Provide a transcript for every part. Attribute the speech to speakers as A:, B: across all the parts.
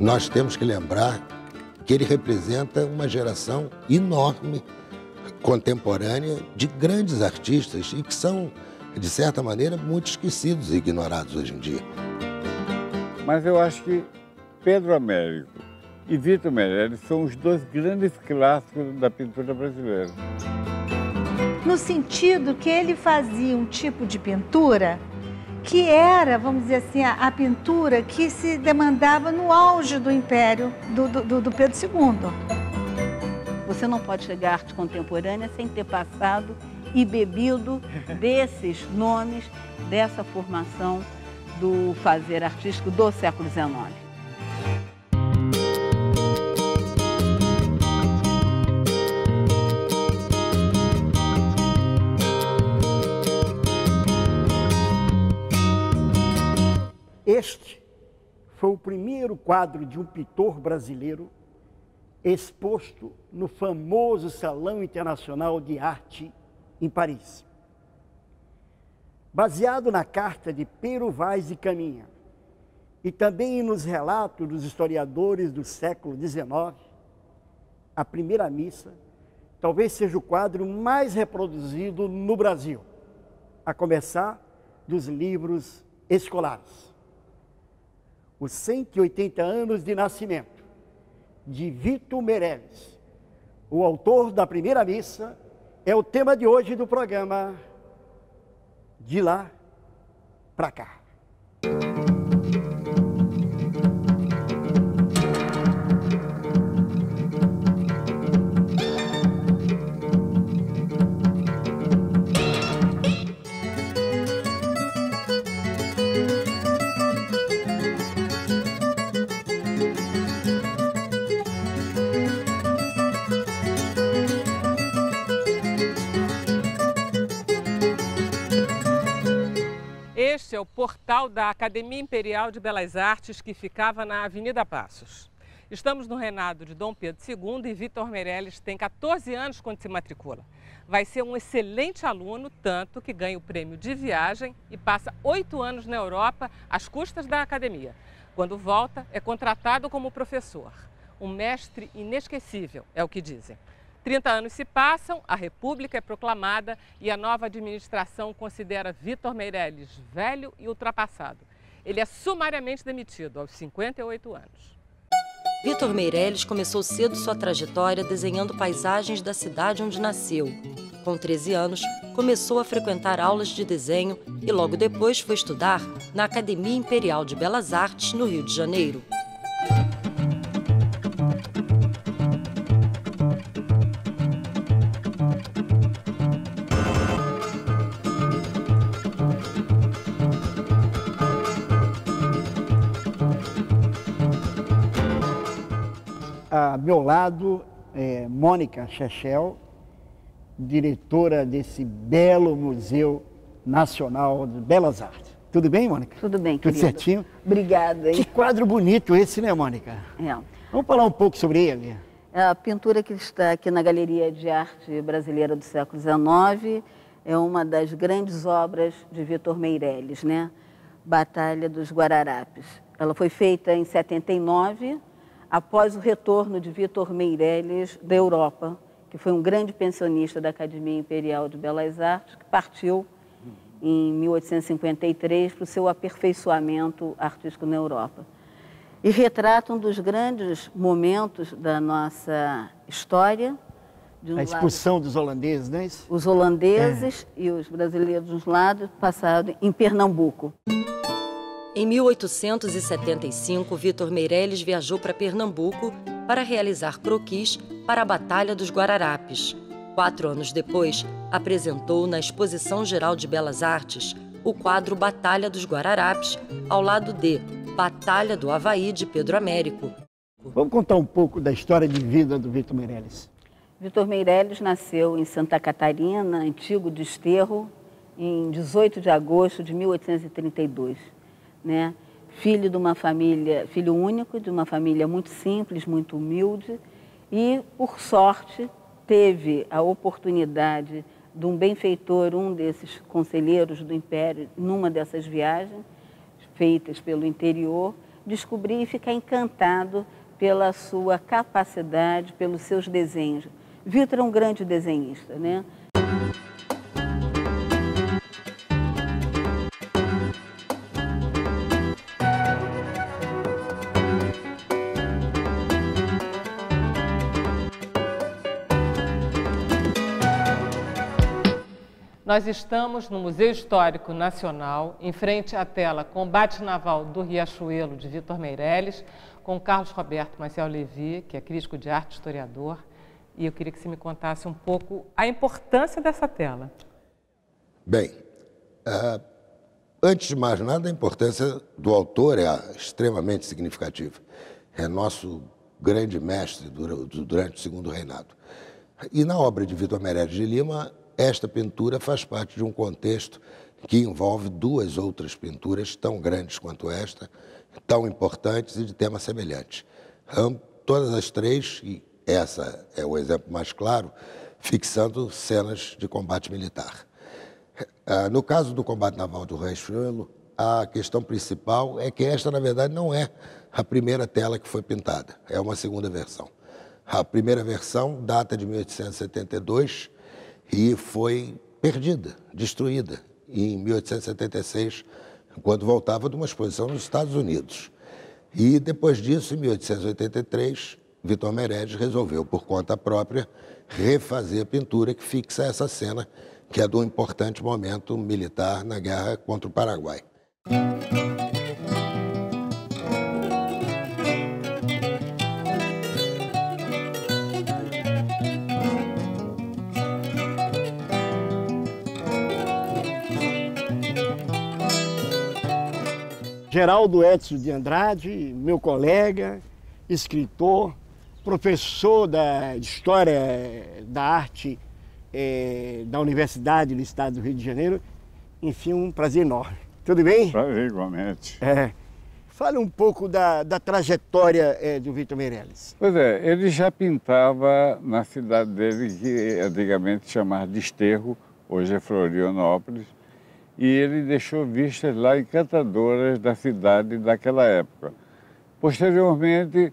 A: nós temos que lembrar que ele representa uma geração enorme, contemporânea, de grandes artistas e que são, de certa maneira, muito esquecidos e ignorados hoje em dia.
B: Mas eu acho que Pedro Américo e Vitor Meirelles são os dois grandes clássicos da pintura brasileira.
C: No sentido que ele fazia um tipo de pintura que era, vamos dizer assim, a pintura que se demandava no auge do império do Pedro II.
D: Você não pode chegar à arte contemporânea sem ter passado e bebido desses nomes, dessa formação do fazer artístico do século XIX.
E: Este foi o primeiro quadro de um pintor brasileiro exposto no famoso Salão Internacional de Arte em Paris. Baseado na carta de Pero Vaz e Caminha e também nos relatos dos historiadores do século XIX, a Primeira Missa talvez seja o quadro mais reproduzido no Brasil, a começar dos livros escolares. Os 180 anos de nascimento de Vitor Meirelles, o autor da Primeira Missa, é o tema de hoje do programa De Lá Pra Cá.
F: Este é o portal da Academia Imperial de Belas Artes, que ficava na Avenida Passos. Estamos no reinado de Dom Pedro II e Vitor Meirelles tem 14 anos quando se matricula. Vai ser um excelente aluno, tanto que ganha o prêmio de viagem e passa 8 anos na Europa às custas da academia. Quando volta, é contratado como professor. Um mestre inesquecível, é o que dizem. 30 anos se passam, a República é proclamada e a nova administração considera Vitor Meirelles velho e ultrapassado. Ele é sumariamente demitido aos 58 anos.
G: Vitor Meirelles começou cedo sua trajetória desenhando paisagens da cidade onde nasceu. Com 13 anos, começou a frequentar aulas de desenho e logo depois foi estudar na Academia Imperial de Belas Artes, no Rio de Janeiro.
E: A meu lado é Mônica Chechel, diretora desse belo Museu Nacional de Belas Artes. Tudo bem, Mônica?
D: Tudo bem,
E: Tudo
D: querido.
E: certinho?
D: Obrigada.
E: Que quadro bonito esse, né, Mônica?
D: É.
E: Vamos falar um pouco sobre ele?
D: A pintura que está aqui na Galeria de Arte Brasileira do século XIX é uma das grandes obras de Vitor Meirelles, né? Batalha dos Guararapes. Ela foi feita em 79, após o retorno de Vitor Meirelles da Europa, que foi um grande pensionista da Academia Imperial de Belas Artes, que partiu em 1853 para o seu aperfeiçoamento artístico na Europa. E retrata um dos grandes momentos da nossa história. De
E: A expulsão dos holandeses, não é isso?
D: Os holandeses e os brasileiros de um lado, passado em Pernambuco.
G: Em 1875, Vitor Meirelles viajou para Pernambuco para realizar croquis para a Batalha dos Guararapes. 4 anos depois, apresentou na Exposição Geral de Belas Artes o quadro Batalha dos Guararapes, ao lado de Batalha do Havaí, de Pedro Américo.
E: Vamos contar um pouco da história de vida do Vitor Meirelles.
D: Vitor Meirelles nasceu em Santa Catarina, Antigo Desterro, em 18 de agosto de 1832. Né? Filho de uma família, filho único, de uma família muito simples, muito humilde, e, por sorte, teve a oportunidade de um benfeitor, um desses conselheiros do Império, numa dessas viagens feitas pelo interior, descobrir e ficar encantado pela sua capacidade, pelos seus desenhos. Vitor é um grande desenhista, né?
F: Nós estamos no Museu Histórico Nacional, em frente à tela Combate Naval do Riachuelo, de Vitor Meirelles, com Carlos Roberto Maciel Levi, que é crítico de arte, historiador. E eu queria que você me contasse um pouco a importância dessa tela.
A: Bem, antes de mais nada, a importância do autor é extremamente significativa. É nosso grande mestre durante o Segundo Reinado. E na obra de Vitor Meirelles de Lima, esta pintura faz parte de um contexto que envolve duas outras pinturas tão grandes quanto esta, tão importantes e de temas semelhantes. Todas as três, e essa é o exemplo mais claro, fixando cenas de combate militar. No caso do combate naval do Riachuelo, a questão principal é que esta, na verdade, não é a primeira tela que foi pintada, é uma segunda versão. A primeira versão data de 1872, e foi perdida, destruída, em 1876, quando voltava de uma exposição nos Estados Unidos. E depois disso, em 1883, Vitor Meirelles resolveu, por conta própria, refazer a pintura que fixa essa cena, que é de um importante momento militar na guerra contra o Paraguai.
E: Geraldo Edson de Andrade, meu colega, escritor, professor da História da Arte da Universidade do Estado do Rio de Janeiro. Enfim, um prazer enorme. Tudo bem?
B: Prazer igualmente.
E: Fale um pouco da trajetória do Vitor Meirelles.
B: Pois é, ele já pintava na cidade dele, que antigamente chamava de Desterro, hoje é Florianópolis, e ele deixou vistas lá encantadoras da cidade daquela época. Posteriormente,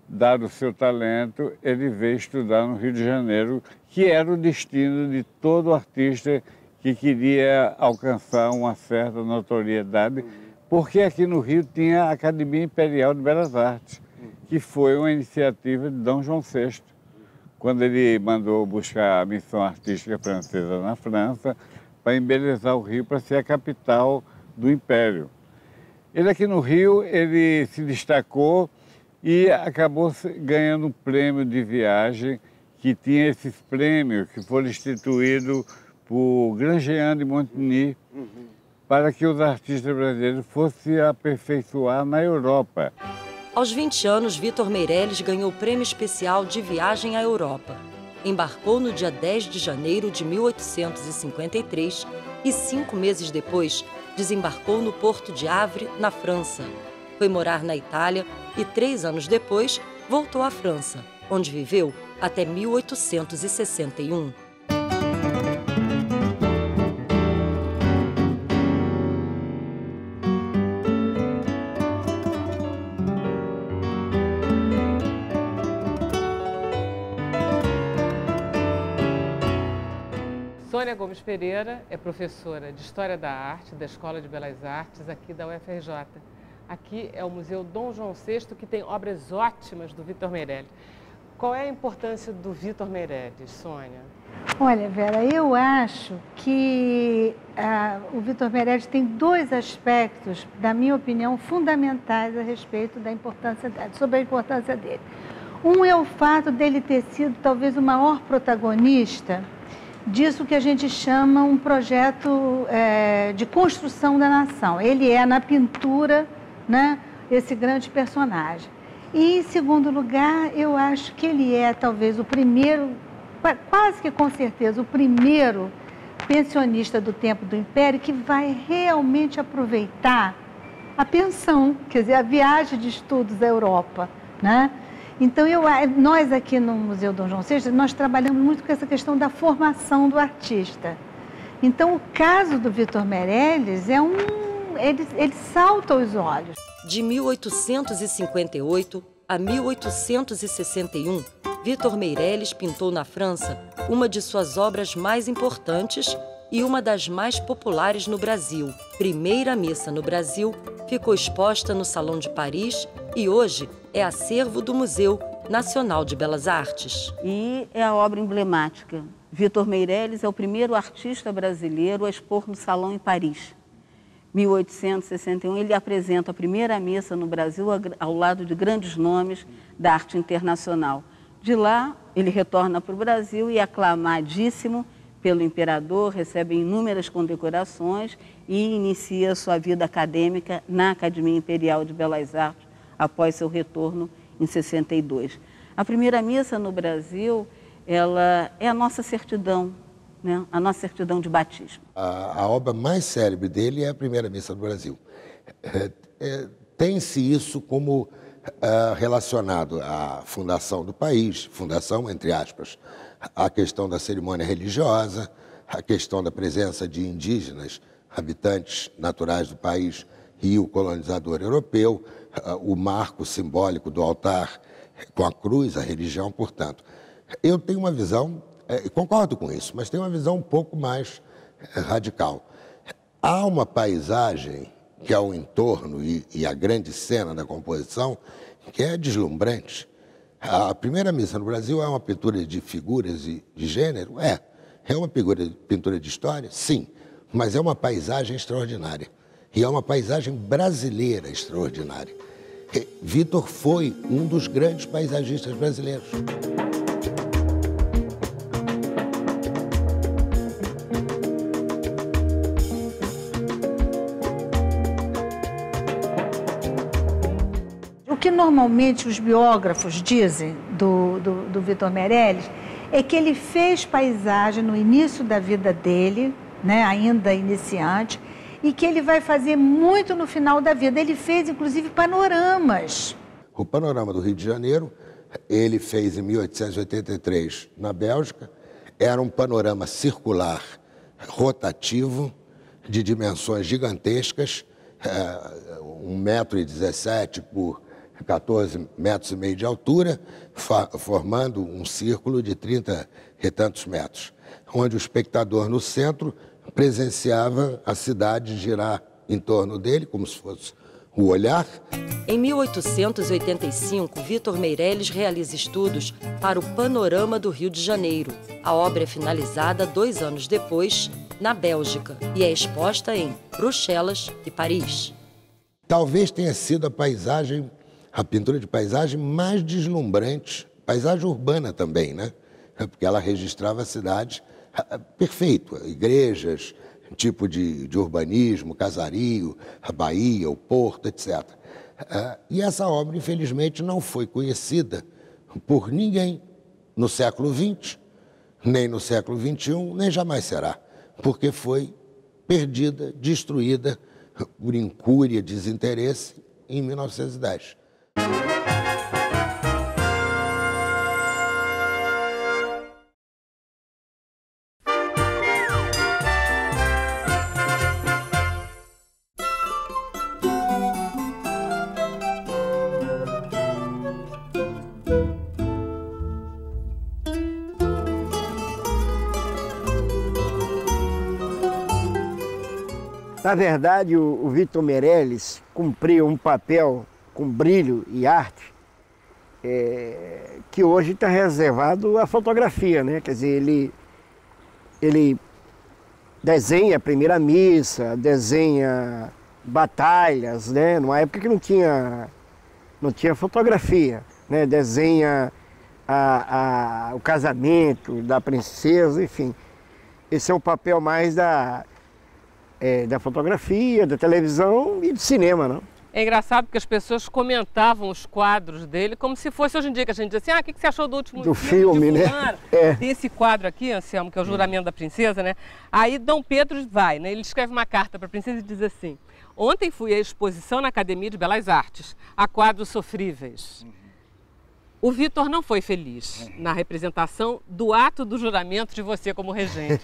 B: dado o seu talento, ele veio estudar no Rio de Janeiro, que era o destino de todo artista que queria alcançar uma certa notoriedade, porque aqui no Rio tinha a Academia Imperial de Belas Artes, que foi uma iniciativa de Dom João VI, quando ele mandou buscar a missão artística francesa na França, para embelezar o Rio, para ser a capital do Império. Ele aqui no Rio, ele se destacou e acabou ganhando um prêmio de viagem, que tinha esses prêmios que foram instituídos por Grangean de Montigny, para que os artistas brasileiros fossem se aperfeiçoar na Europa.
G: Aos 20 anos, Vitor Meirelles ganhou o Prêmio Especial de Viagem à Europa. Embarcou no dia 10 de janeiro de 1853 e 5 meses depois desembarcou no porto de Havre, na França. Foi morar na Itália e 3 anos depois voltou à França, onde viveu até 1861.
F: Sônia Gomes Pereira é professora de História da Arte da Escola de Belas Artes aqui da UFRJ. Aqui é o Museu Dom João VI, que tem obras ótimas do Vitor Meirelles. Qual é a importância do Vitor Meirelles, Sônia?
C: Olha, Vera, eu acho que o Vitor Meirelles tem dois aspectos, na minha opinião, fundamentais a respeito da importância, sobre a importância dele. Um é o fato dele ter sido talvez o maior protagonista disso que a gente chama um projeto de construção da nação. Ele é, na pintura, né, esse grande personagem. E, em segundo lugar, eu acho que ele é talvez o primeiro, quase que com certeza, o primeiro pensionista do tempo do Império que vai realmente aproveitar a pensão, quer dizer, a viagem de estudos à Europa, né? Então, nós aqui no Museu Dom João VI, nós trabalhamos muito com essa questão da formação do artista. Então, o caso do Vitor Meirelles ele salta aos olhos.
G: De 1858 a 1861, Vitor Meireles pintou na França uma de suas obras mais importantes e uma das mais populares no Brasil. Primeira Missa no Brasil ficou exposta no Salão de Paris e hoje é acervo do Museu Nacional de Belas Artes.
D: E é a obra emblemática. Vitor Meireles é o primeiro artista brasileiro a expor no Salão em Paris. 1861, ele apresenta a primeira missa no Brasil ao lado de grandes nomes da arte internacional. De lá, ele retorna para o Brasil e é aclamadíssimo pelo imperador, recebe inúmeras condecorações e inicia sua vida acadêmica na Academia Imperial de Belas Artes após seu retorno em 62. A primeira missa no Brasil, ela é a nossa certidão, né? A nossa certidão de batismo.
A: A obra mais célebre dele é a Primeira Missa do Brasil. Tem-se isso como relacionado à fundação do país, fundação entre aspas, a questão da cerimônia religiosa, a questão da presença de indígenas, habitantes naturais do país e o colonizador europeu, o marco simbólico do altar com a cruz, a religião, portanto. Eu tenho uma visão, concordo com isso, mas tenho uma visão um pouco mais radical. Há uma paisagem que é o entorno e a grande cena da composição que é deslumbrante. A Primeira Missa no Brasil é uma pintura de figuras e de gênero? É uma pintura de história? Sim, mas é uma paisagem extraordinária. E é uma paisagem brasileira extraordinária. Vitor foi um dos grandes paisagistas brasileiros.
C: O que normalmente os biógrafos dizem do Vitor Meireles é que ele fez paisagem no início da vida dele, né, ainda iniciante, e que ele vai fazer muito no final da vida. Ele fez, inclusive, panoramas.
A: O panorama do Rio de Janeiro, ele fez em 1883 na Bélgica. Era um panorama circular, rotativo, de dimensões gigantescas, 1,17 m por 14,5 metros de altura, formando um círculo de 30 e tantos metros, onde o espectador no centro presenciava a cidade girar em torno dele, como se fosse o olhar.
G: Em 1885, Vitor Meireles realiza estudos para o Panorama do Rio de Janeiro. A obra é finalizada 2 anos depois, na Bélgica, e é exposta em Bruxelas e Paris.
A: Talvez tenha sido a pintura de paisagem mais deslumbrante, paisagem urbana também, né? Porque ela registrava a cidade perfeito, igrejas, tipo de urbanismo, casario, a Bahia, o Porto, etc. E essa obra, infelizmente, não foi conhecida por ninguém no século XX, nem no século XXI, nem jamais será, porque foi perdida, destruída por incúria, desinteresse em 1910.
E: Na verdade, o Vitor Meireles cumpriu um papel com brilho e arte que hoje está reservado à fotografia, né? Quer dizer, ele desenha a Primeira Missa, desenha batalhas, né? Numa época que não tinha fotografia, né? Desenha o casamento da princesa, enfim. Esse é o papel mais da fotografia, da televisão e do cinema, não?
F: É engraçado porque as pessoas comentavam os quadros dele como se fosse hoje em dia, que a gente diz assim, o que você achou do último
E: filme, né?
F: Tem esse quadro aqui, Anselmo, que é o Juramento da Princesa, né? Aí Dom Pedro vai, né? Ele escreve uma carta para a princesa e diz assim, ontem fui à exposição na Academia de Belas Artes, a quadros sofríveis. O Vitor não foi feliz na representação do ato do juramento de você como regente.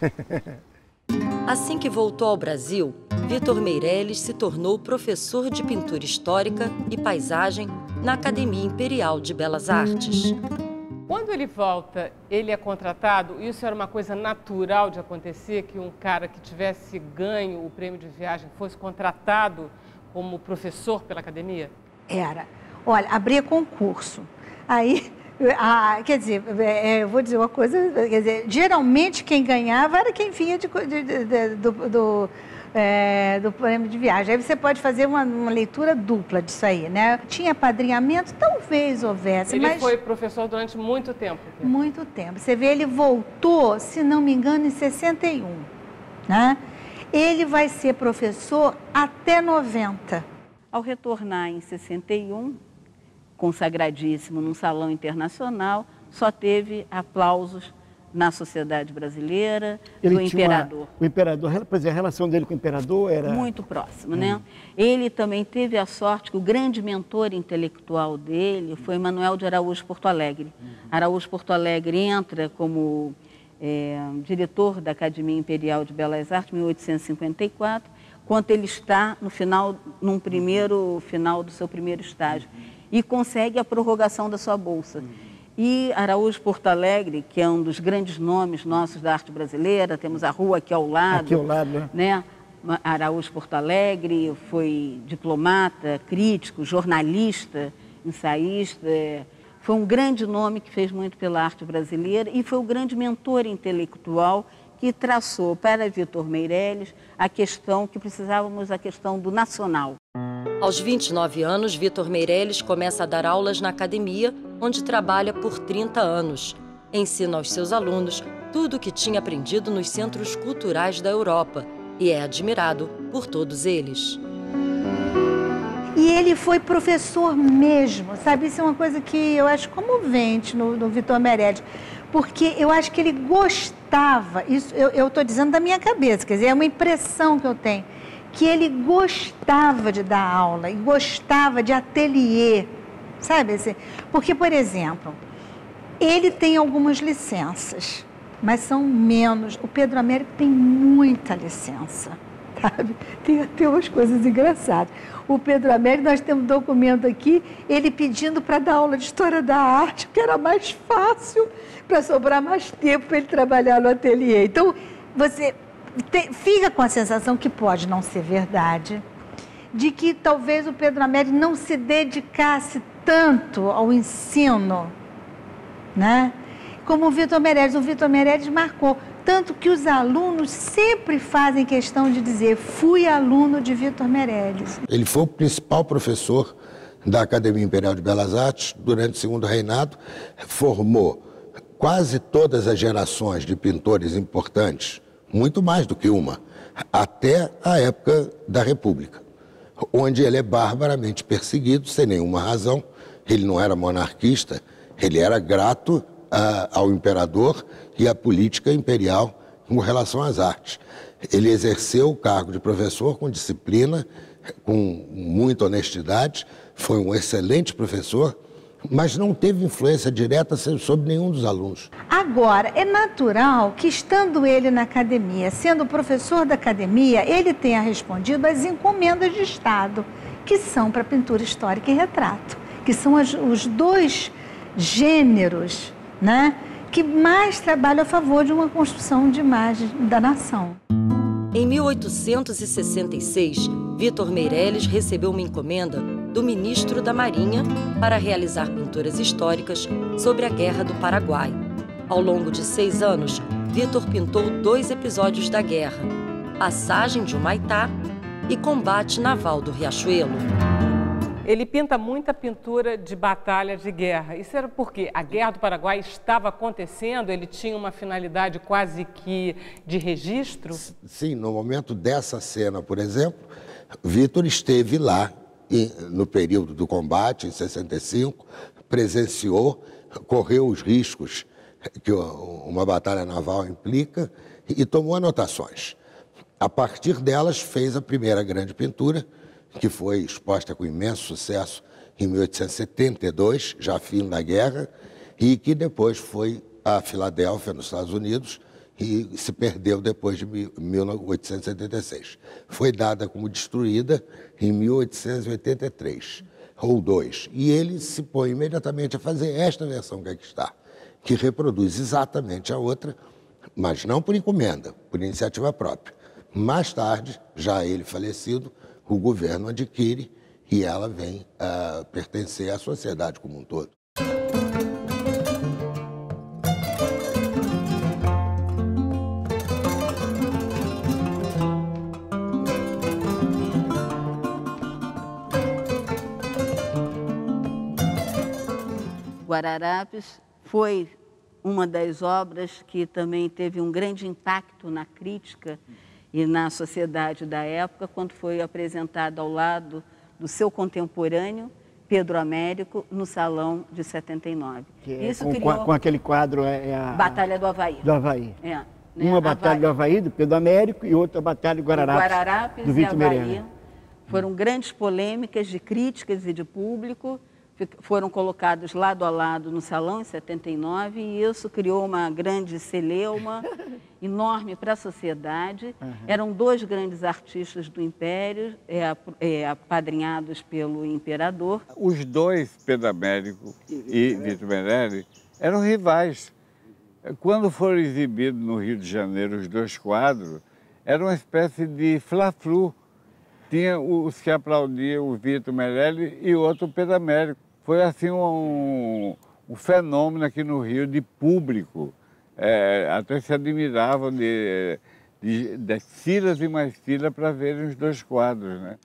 G: Assim que voltou ao Brasil, Vitor Meirelles se tornou professor de pintura histórica e paisagem na Academia Imperial de Belas Artes.
F: Quando ele volta, ele é contratado? Isso era uma coisa natural de acontecer, que um cara que tivesse ganho o prêmio de viagem fosse contratado como professor pela academia?
C: Era. Olha, abria concurso. Aí, quer dizer, eu vou dizer uma coisa, quer dizer, geralmente quem ganhava era quem vinha do prêmio de viagem. Aí você pode fazer uma leitura dupla disso aí, né? Tinha padrinhamento? Talvez houvesse,
F: mas...
C: Ele
F: foi professor durante muito tempo.
C: Muito tempo. Você vê, ele voltou, se não me engano, em 61, né? Ele vai ser professor até 90.
D: Ao retornar em 61, consagradíssimo num salão internacional, só teve aplausos na sociedade brasileira, do imperador.
E: O imperador, pois é, a relação dele com o imperador era...
D: muito próxima, né? Ele também teve a sorte que o grande mentor intelectual dele foi Manuel de Araújo Porto Alegre. Araújo Porto Alegre entra como diretor da Academia Imperial de Belas Artes em 1854, quando ele está num primeiro final do seu primeiro estágio, e consegue a prorrogação da sua bolsa. E Araújo Porto Alegre, que é um dos grandes nomes nossos da arte brasileira, temos a rua aqui ao lado.
E: Aqui ao lado,
D: né? Araújo Porto Alegre foi diplomata, crítico, jornalista, ensaísta, foi um grande nome que fez muito pela arte brasileira e foi o grande mentor intelectual que traçou para Vitor Meirelles a questão do nacional.
G: Aos 29 anos, Vitor Meirelles começa a dar aulas na academia, onde trabalha por 30 anos. Ensina aos seus alunos tudo o que tinha aprendido nos centros culturais da Europa e é admirado por todos eles.
C: E ele foi professor mesmo, sabe? Isso é uma coisa que eu acho comovente no Vitor Meirelles, porque eu acho que ele gostava, isso eu estou dizendo da minha cabeça, quer dizer, é uma impressão que eu tenho, que ele gostava de dar aula e gostava de ateliê, sabe? Porque, por exemplo, ele tem algumas licenças, mas são menos. O Pedro Américo tem muita licença, sabe? Tem até umas coisas engraçadas. O Pedro Américo, nós temos um documento aqui, ele pedindo para dar aula de História da Arte, que era mais fácil, para sobrar mais tempo para ele trabalhar no ateliê. Então, você... fica com a sensação, que pode não ser verdade, de que talvez o Pedro Américo não se dedicasse tanto ao ensino, né? Como o Vitor Meirelles. O Vitor Meirelles marcou, tanto que os alunos sempre fazem questão de dizer: fui aluno de Vitor Meirelles.
A: Ele foi o principal professor da Academia Imperial de Belas Artes durante o Segundo Reinado, formou quase todas as gerações de pintores importantes, muito mais do que uma, até a época da República, onde ele é barbaramente perseguido, sem nenhuma razão. Ele não era monarquista, ele era grato ao imperador e à política imperial com relação às artes. Ele exerceu o cargo de professor com disciplina, com muita honestidade, foi um excelente professor, mas não teve influência direta sobre nenhum dos alunos.
C: Agora, é natural que, estando ele na academia, sendo professor da academia, ele tenha respondido às encomendas de Estado, que são para pintura histórica e retrato, que são os dois gêneros, né, que mais trabalham a favor de uma construção de imagem da nação.
G: Em 1866, Vitor Meirelles recebeu uma encomenda do ministro da Marinha para realizar pinturas históricas sobre a Guerra do Paraguai. Ao longo de 6 anos, Vitor pintou 2 episódios da guerra: Passagem de Humaitá e Combate Naval do Riachuelo.
F: Ele pinta muita pintura de batalha, de guerra. Isso era porque a Guerra do Paraguai estava acontecendo, ele tinha uma finalidade quase que de registro?
A: Sim, no momento dessa cena, por exemplo, Vitor esteve lá no período do combate, em 65, presenciou, correu os riscos que uma batalha naval implica e tomou anotações. A partir delas, fez a primeira grande pintura, que foi exposta com imenso sucesso em 1872, já fim da guerra, e que depois foi a Filadélfia, nos Estados Unidos, e se perdeu depois de 1876. Foi dada como destruída em 1883, ou 2. E ele se põe imediatamente a fazer esta versão que aqui está, que reproduz exatamente a outra, mas não por encomenda, por iniciativa própria. Mais tarde, já ele falecido, o governo adquire e ela vem a pertencer à sociedade como um todo.
D: Guararapes foi uma das obras que também teve um grande impacto na crítica e na sociedade da época, quando foi apresentada ao lado do seu contemporâneo, Pedro Américo, no Salão de 79.
E: Isso com aquele quadro a
D: Batalha do Havaí.
E: Do Havaí.
D: Né?
E: Uma batalha do Havaí, do Pedro Américo, e outra batalha do Guararapes do Vitor Meirelles.
D: Foram grandes polêmicas de críticas e de público, foram colocados lado a lado no salão em 79 e isso criou uma grande celeuma enorme para a sociedade. Eram dois grandes artistas do Império, apadrinhados pelo imperador.
B: Os dois, Pedro Américo e Vitor Meirelles, eram rivais. Quando foram exibidos no Rio de Janeiro os dois quadros, era uma espécie de fla-flu. Tinha os que aplaudiam o Vitor Meirelles e o outro o Pedro Américo. Foi assim um fenômeno aqui no Rio de público. Até se admiravam das filas e mais filas para verem os dois quadros, né?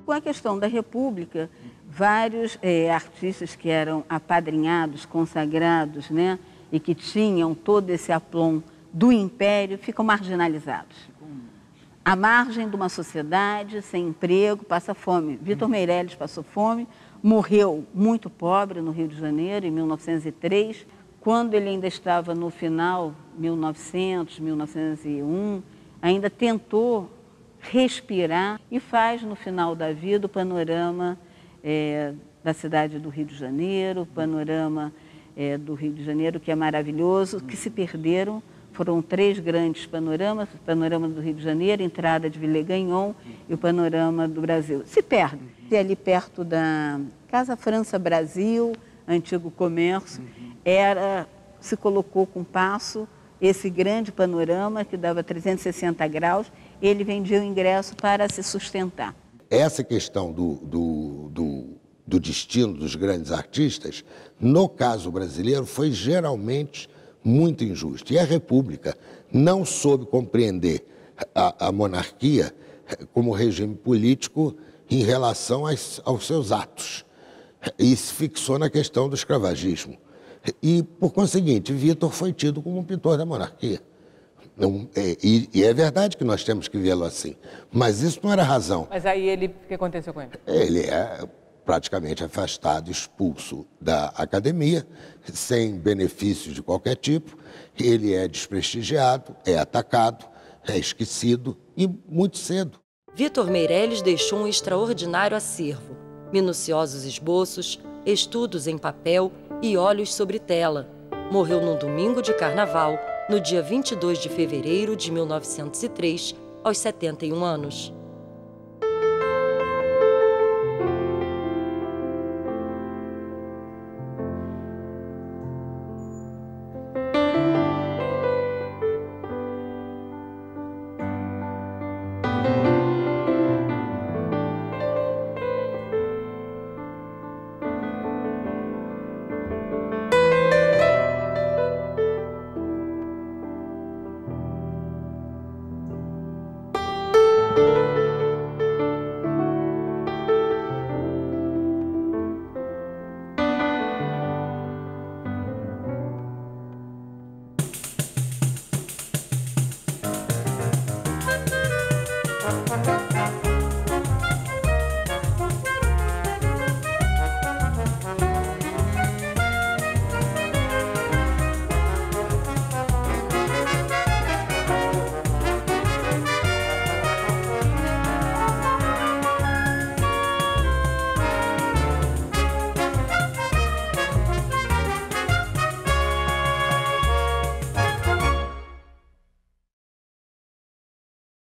D: Com a questão da República, vários artistas que eram apadrinhados, consagrados, né, e que tinham todo esse aplom do Império, ficam marginalizados. À margem de uma sociedade, sem emprego, passa fome. Vitor Meirelles passou fome, morreu muito pobre no Rio de Janeiro, em 1903. Quando ele ainda estava no final, 1900, 1901, ainda tentou respirar e faz, no final da vida, o panorama da cidade do Rio de Janeiro, o panorama do Rio de Janeiro, que é maravilhoso, que se perderam. Foram três grandes panoramas, o panorama do Rio de Janeiro, a entrada de Villers-Gagnon e o panorama do Brasil. Se perde. E ali perto da Casa França Brasil, antigo comércio, se colocou com passo esse grande panorama que dava 360 graus, ele vendia o ingresso para se sustentar.
A: Essa questão do destino dos grandes artistas, no caso brasileiro, foi geralmente muito injusto. E a República não soube compreender a monarquia como regime político em relação aos seus atos. E se fixou na questão do escravagismo. E, por conseguinte, Vitor foi tido como um pintor da monarquia. E é verdade que nós temos que vê-lo assim. Mas isso não era razão.
F: Mas aí o que aconteceu com ele?
A: Ele é praticamente afastado, expulso da academia, sem benefício de qualquer tipo. Ele é desprestigiado, é atacado, é esquecido e muito cedo.
G: Vitor Meirelles deixou um extraordinário acervo, minuciosos esboços, estudos em papel e óleos sobre tela. Morreu num domingo de carnaval, no dia 22 de fevereiro de 1903, aos 71 anos.